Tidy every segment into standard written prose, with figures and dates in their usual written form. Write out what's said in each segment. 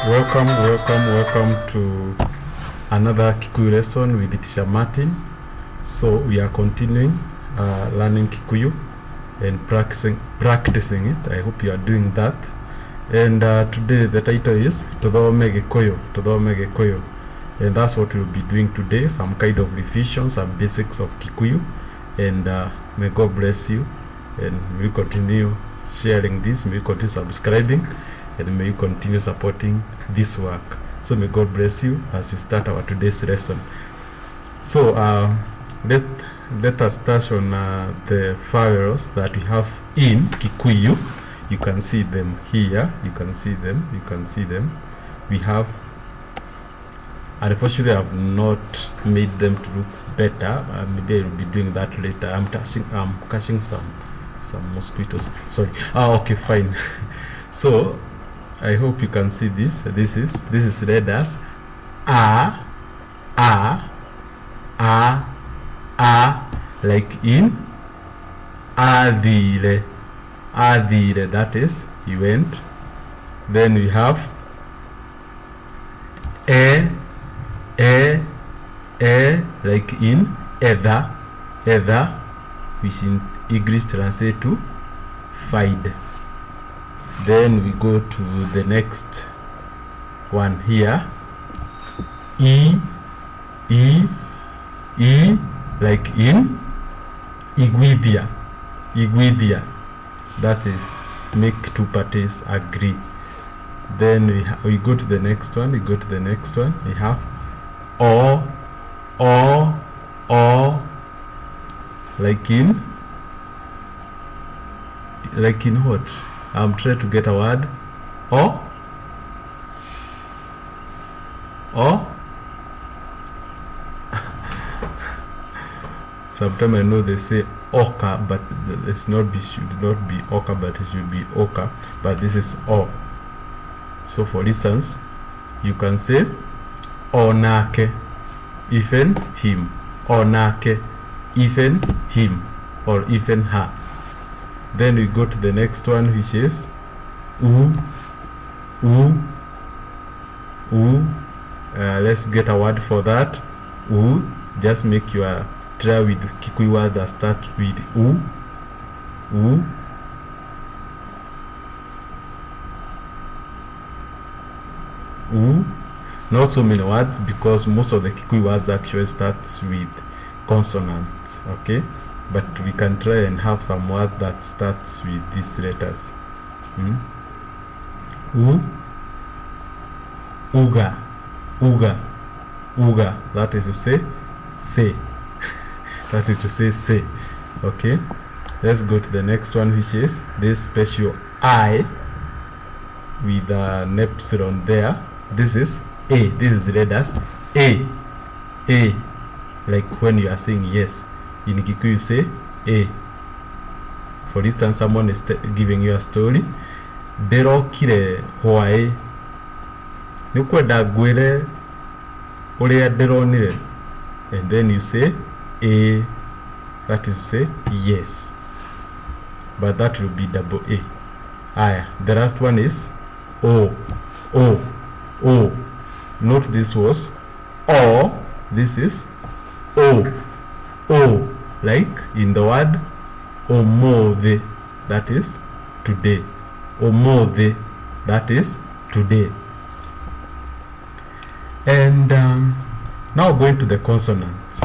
Welcome to another Kikuyu lesson with Teacher Martin. So we are continuing learning Kikuyu and practicing it. I hope you are doing that. And today the title is Tuthome Gikuyu. And that's what we'll be doing today, some kind of revision, some basics of Kikuyu. And may God bless you, and may you continue sharing this, may you continue subscribing, and may you continue supporting this work. So may God bless you as we start our today's lesson. So let us touch on the vowels that we have in Kikuyu. You can see them here. You can see them. We have, unfortunately I have not made them to look better. Maybe I will be doing that later. I'm catching some mosquitoes. Sorry. Okay, fine. So I hope you can see this. This is read as a, like in adire. That is, he went. Then we have like in either, which in English translate to find. Then we go to the next one here. E, like in Iguidia. That is, make two parties agree. Then we go to the next one. We have or, like in what? I'm trying to get a word. Or sometimes I know they say oka, but it should not be oka, but it should be oka. But this is o. So for instance, you can say onake, even him. Onake, even him, or even her. Then we go to the next one, which is let's get a word for that. Just make your try with Kikuyu word that start with not so many words, because most of the Kikuyu words actually starts with consonants. Okay, but we can try and have some words that starts with these letters. Uga. That is to say that is to say. Okay, let's go to the next one, which is this special I with an epsilon there. This is a. This is read as a, like when you are saying yes. In Gikuyu you say a. For instance, someone is giving you a story. Dero kire hwae nikwenda gwire uria ndironire, and then you say a. That is to say yes, but that will be double a. The last one is o. Note this was o. This is o, like in the word omode, that is today. Omode, that is today. And now going to the consonants.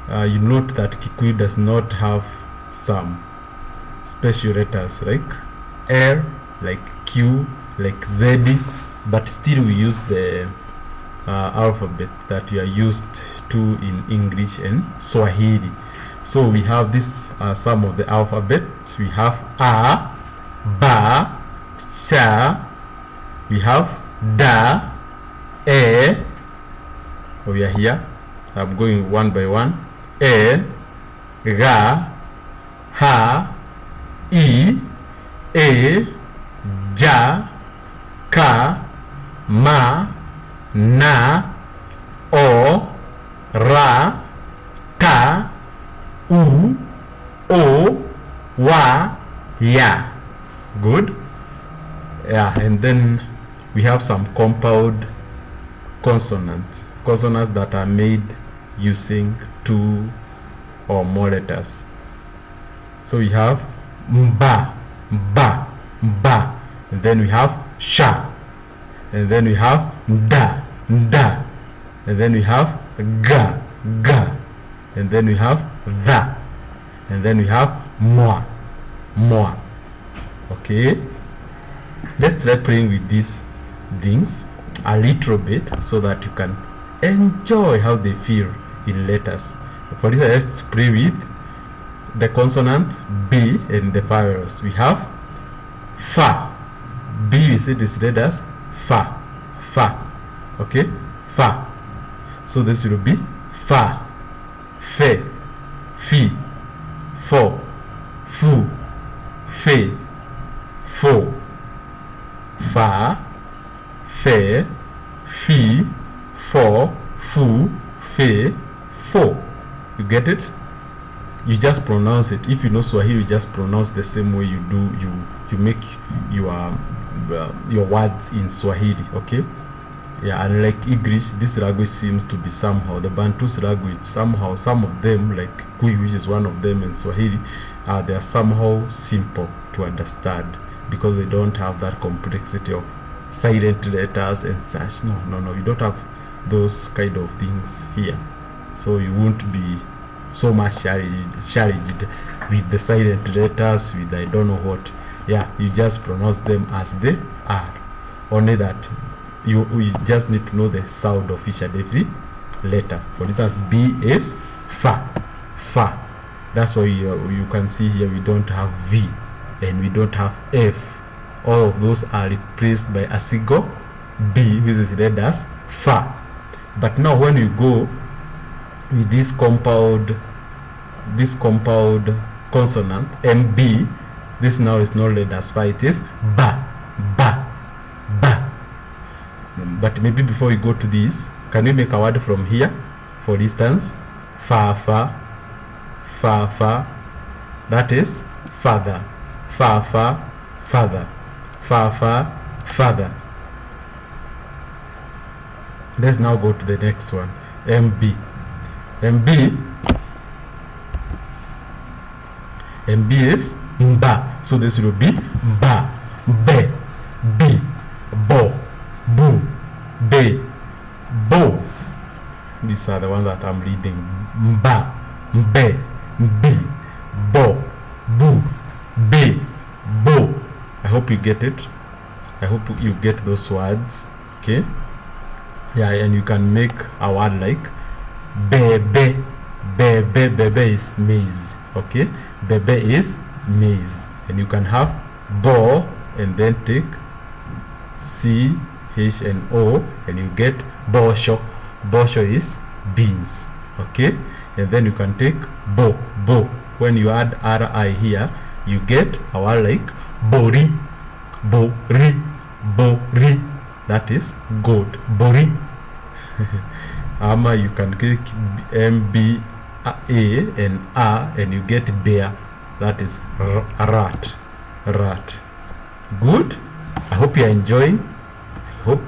You note that Kikuyu does not have some special letters like R, like Q, like Z, but still we use the alphabet that we are used to in English and Swahili. So we have this some of the alphabet. We have A, Ba, Cha. We have Da, E. We are here. I'm going one by one. E, Ga, Ha, I, E, Ja, Ka, Ma, Na, O, Ra, Ta, U, O, Wa, Ya. Good. Yeah, and then we have some compound consonants that are made using 2 or more letters. So we have mba, ba, ba, and then we have sha, and then we have da, da, and then we have ga, ga, and then we have da, and then we have moi, moi. Okay, let's try playing with these things a little bit so that you can enjoy how they feel in letters. For this, let's play with the consonant B and the vowels. We have fa. B, we see this read as fa, fa. Okay, fa. So this will be fa, fe, fi, fo, fu, fe, fo, fa, fe, fi, fo, fu, fe, fo. You get it? You just pronounce it. If you know Swahili, you just pronounce the same way you do. You make your words in Swahili. Okay? Yeah, unlike English, this language seems to be somehow the Bantu's language. Somehow, some of them, like Kikuyu, which is one of them, and Swahili, they are somehow simple to understand because they don't have that complexity of silent letters and such. No, you don't have those kind of things here. So you won't be so much challenged with the silent letters, with I don't know what. Yeah, you just pronounce them as they are. Only that you just need to know the sound of each and every letter. For instance, B is fa, fa. That's why you can see here we don't have V and we don't have F. All of those are replaced by a single B, which is read as fa. But now when you go with this compound consonant MB, this now is not read as fa, it is ba, ba, ba. But maybe before we go to this, can we make a word from here? For instance, fa, fa, fa, fa. That is father, fa, fa, father, fa, fa, father. Let's now go to the next one, MB. MB is mba. So this will be ba, be, bi, bo, bu, be, bo. These are the ones that I'm reading. Mba, mbe, bi, bo, bu, be, bo. I hope you get it. I hope you get those words. Okay. Yeah, and you can make a word like bebe. Bebe is maize. Okay, bebe is maize, and you can have bo and then take C, H and O, and you get bosho. Bosho is beans. Okay, and then you can take bo. When you add RI here, you get a word like bori. That is goat. Bori. Ama you can click MB A and A and you get bear. That is rat. Good. I hope you are enjoying. I hope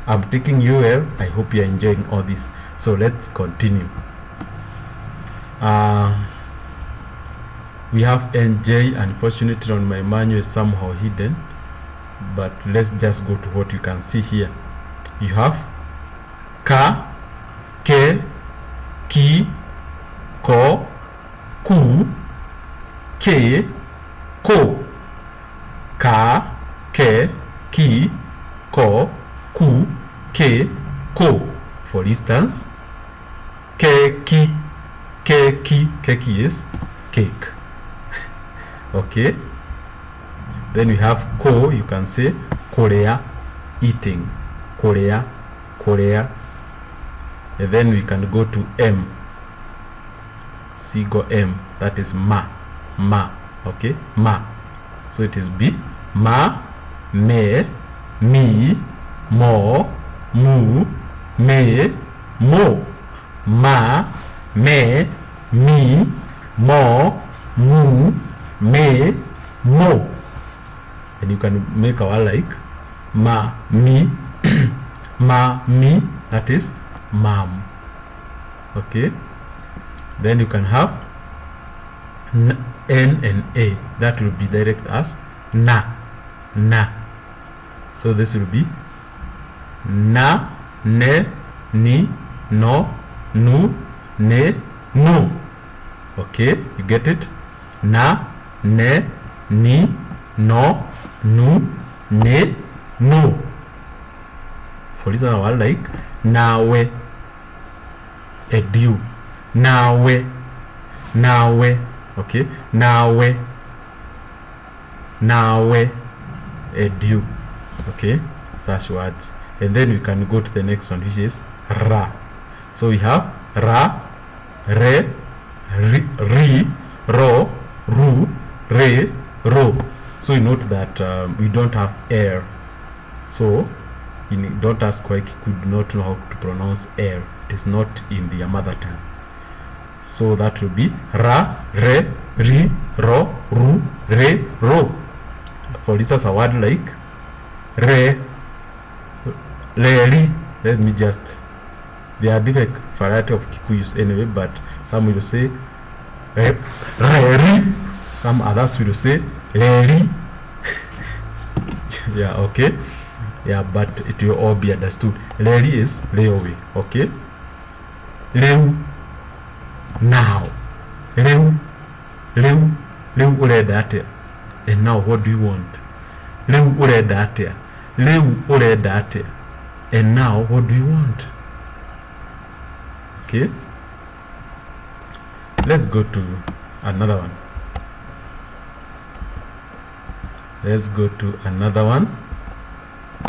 I'm taking you well. I hope you are enjoying all this. So let's continue. We have NJ. Unfortunately on my manual is somehow hidden, but let's just go to what you can see here. You have ka, ke, ki, ko, ku, ke, ko. Ka, ke, ki, ko, ku, ke, ko. For instance, keki. Keki is cake. Okay. Then we have ko. You can say Korea, eating. Korea. And then we can go to M. Go M. That is ma. Okay, ma. So it is B. Ma, me, mi, mo, mu, me, mo. Ma, me, mi, mo, mu, me, mo. and you can make a word like ma, mi, ma, mi, that is mom. Okay, then you can have n and a, that will be direct as na, na. So this will be na, ne, ni, no, nu, ne, nu. Okay, you get it? Na, ne, ni, no, nu, ne, nu. For instance, a word like nawe, edu, nawe, nawe. Okay, nawe, nawe, edu. Okay, such words. And then we can go to the next one, which is ra. So we have ra, re, ri, ro, ru, re, ro. So you note that we don't have air. So don't ask why Kikuyu do not know how to pronounce air. It is not in their mother tongue. So that will be ra, re, ri, ro, ru, re, ro. For instance, a word like re, leri. Let me just, there are different variety of Kikuyus anyway, but some will say leri, some others will say leri. Yeah, okay. Yeah, but it will all be understood. Leri is railway. Okay, leu, now, leu, leu, leu uredate. And now what do you want? Leu uredate, leu uredate. And now what do you want? Okay, let's go to another one. Let's go to another one.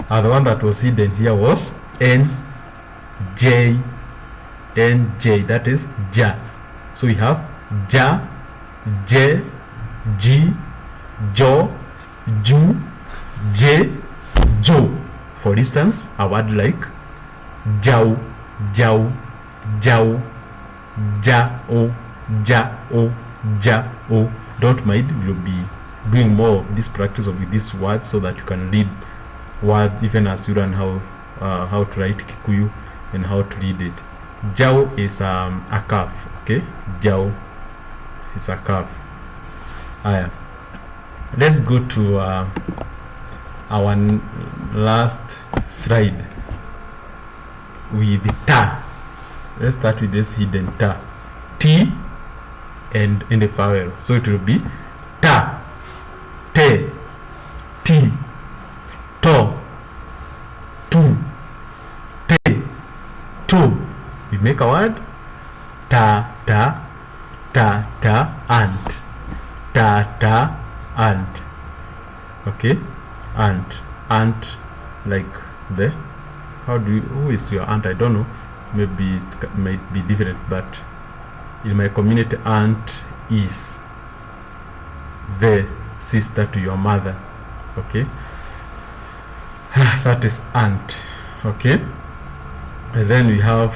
The one that was hidden here was NJ. NJ, that is ja. So we have ja, je, ji, jo, ju, je, jo. For instance, a word like jau, jau, jau, jao, jao, jao. Don't mind, we'll be doing more of this practice of these words so that you can read words even as you learn how to write Kikuyu and how to read it. Jao is a calf. Okay, jao is a calf. Let's go to our last slide with ta. Let's start with this hidden ta. T and in the vowel. So it will be ta, te, ti, to, tu, te, to. We make a word ta, ta, ta, ta, ant, ta, ta, ant. Okay, ant, ant, like the, who is your aunt? I don't know, maybe it might be different, but in my community, aunt is the sister to your mother. Okay, that is aunt. Okay, and then we have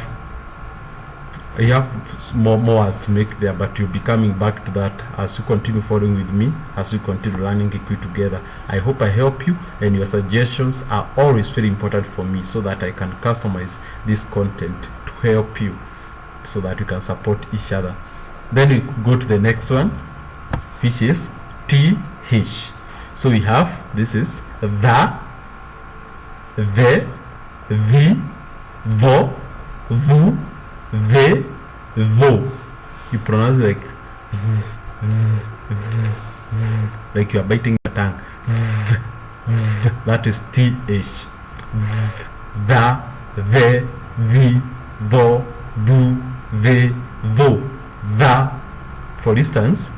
more to make there, but you'll be coming back to that as you continue following with me, as we continue learning Kikuyu together. I hope I help you, and your suggestions are always very important for me so that I can customize this content to help you so that you can support each other. Then we go to the next one, which is TH. So we have, this is the, the, the, the. You pronounce it like you are biting your tongue. That is TH. The, the, the. For instance,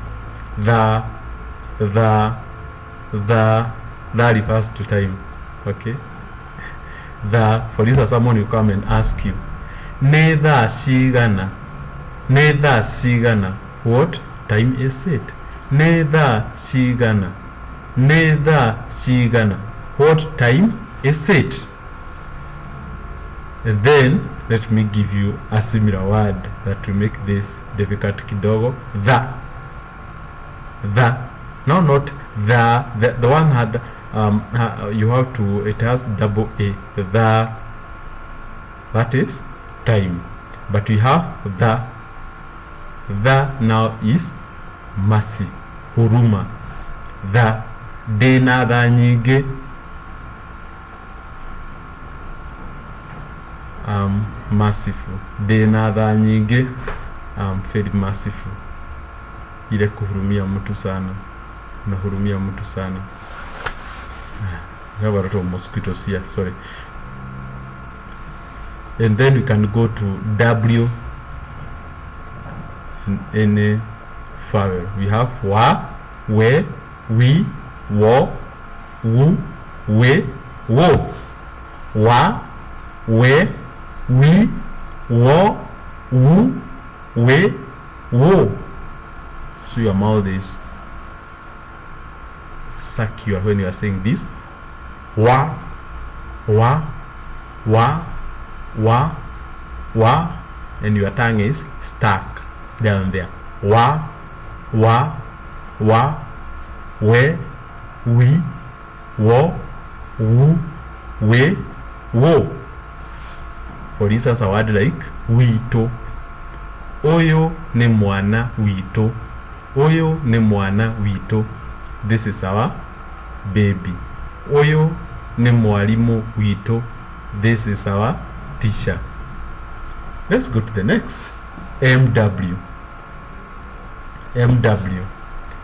the refers to time. Okay, for instance, someone will come and ask you, neither sigana, what time is it? Neither sigana, what time is it? And then let me give you a similar word that will make this difficult kidogo. The. No, not the one You have to, it has double A, the, that is time, but we have the now is mercy, huruma. The dena tha nyingi, merciful, dena tha nyingi, very merciful, ile kuhurumia mtu sana, nahurumia mtu sana. We have a lot of mosquitoes here, sorry. And then we can go to W in a vowel. We have wa, we, we, wo, wu, we, wo. Wa, we, wo, wu, we, wo. So your mouth is circular when you are saying this. Wa, wa, wa, wa, wa, and your tongue is stuck down there. Wa, wa, we, wo, wu, we, wo. For instance, a word like wito. Oyo ne mwana wito. Oyo ne mwana wito. This is our baby. Oyo ne mwalimu wito. This is our teacher. Let's go to the next. MW. MW.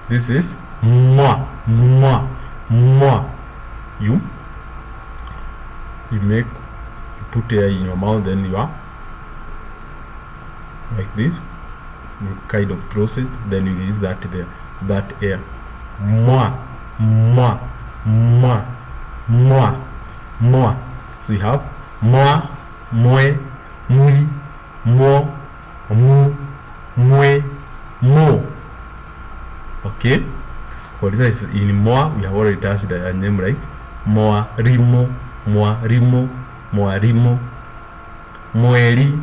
This is moi, moi, moi. You make, you put air in your mouth, then you are like this. You kind of close it, then you release that there, that air. Moi, moi, moi, moi, moi. So you have moi, mwe, mui, mo, mu, mwe, mo. Okay. For this is in moi, we have already touched a name like moa rimo, moa rimo, moa rimo, moeri,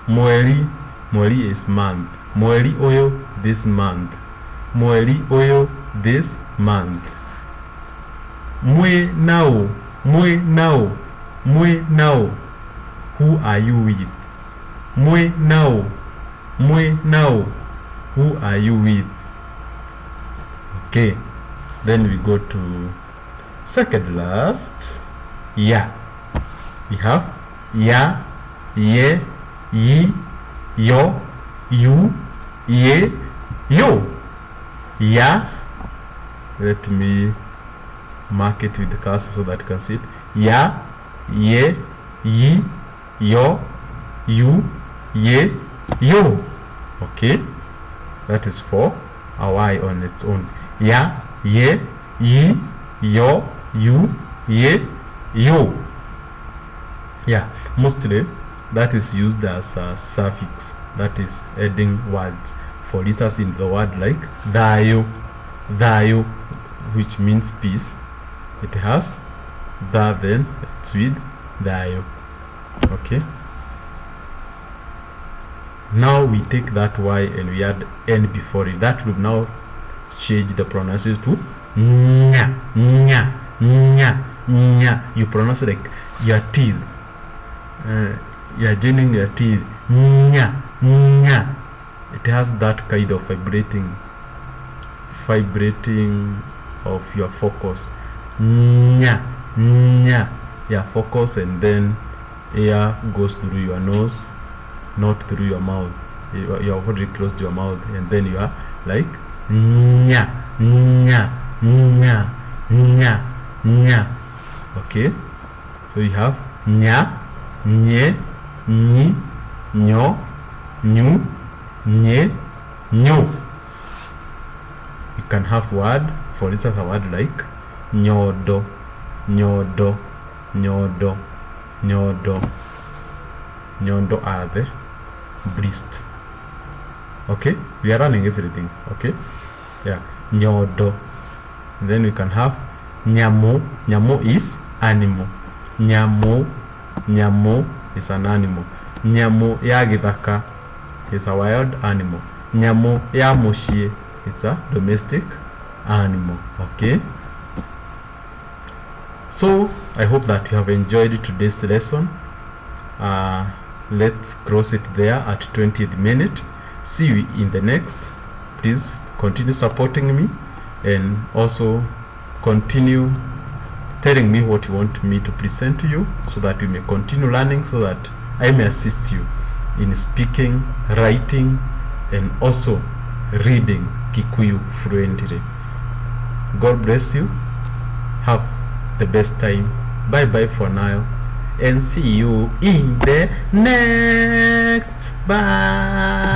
moeri, moeri is month. Moeri oyo this month. Moeri oyo this month. Mwe now, mwe now, mwe now. Who are you with? Mwe now, mwe now. Who are you with? Okay, then we go to second last. Ya. We have ya, ye, yi, yo, you, ye, yo. Ya. Let me mark it with the cursor so that you can see it. Ya, ye, yi, yo, you, ye, yo. Okay, that is for a Y on its own. Ya, ye, yi, yo, you, ye, yo. Yeah, mostly that is used as a suffix, that is adding words. For instance, in the word like thayo, thayo, which means peace, it has the, then it's with thayo. Okay, now we take that Y and we add N before it. That will now change the pronunciation to nya, nya, nya, nya. You pronounce it like your teeth. You are joining your teeth. Nya, nya. It has that kind of vibrating of your focus. Nya, nya. Yeah, focus, and then air goes through your nose, not through your mouth. You have already closed your mouth, and then you are like nya, nya, nya, nya, nya. Okay, so you have nya, nye, nyi, nyo, nyu, nye, nyo. You can have word, for instance, a word like nyodo, nyodo, nyodo, nyodo. Nyondo are the breast. Okay, we are running everything. Okay, yeah, nyodo. And then we can have nyamo. Nyamo is animal. Nyamo, nyamo is an animal. Nyamo ya githaka is a wild animal. Nyamo ya mushie is a domestic animal. Okay, So I hope that you have enjoyed today's lesson. Let's cross it there at 20th minute. See you in the next. Please continue supporting me, and also continue telling me what you want me to present to you, so that we may continue learning, so that I may assist you in speaking, writing, and also reading Kikuyu fluently. God bless you. Have the best time. Bye bye for now, and see you in the next. Bye.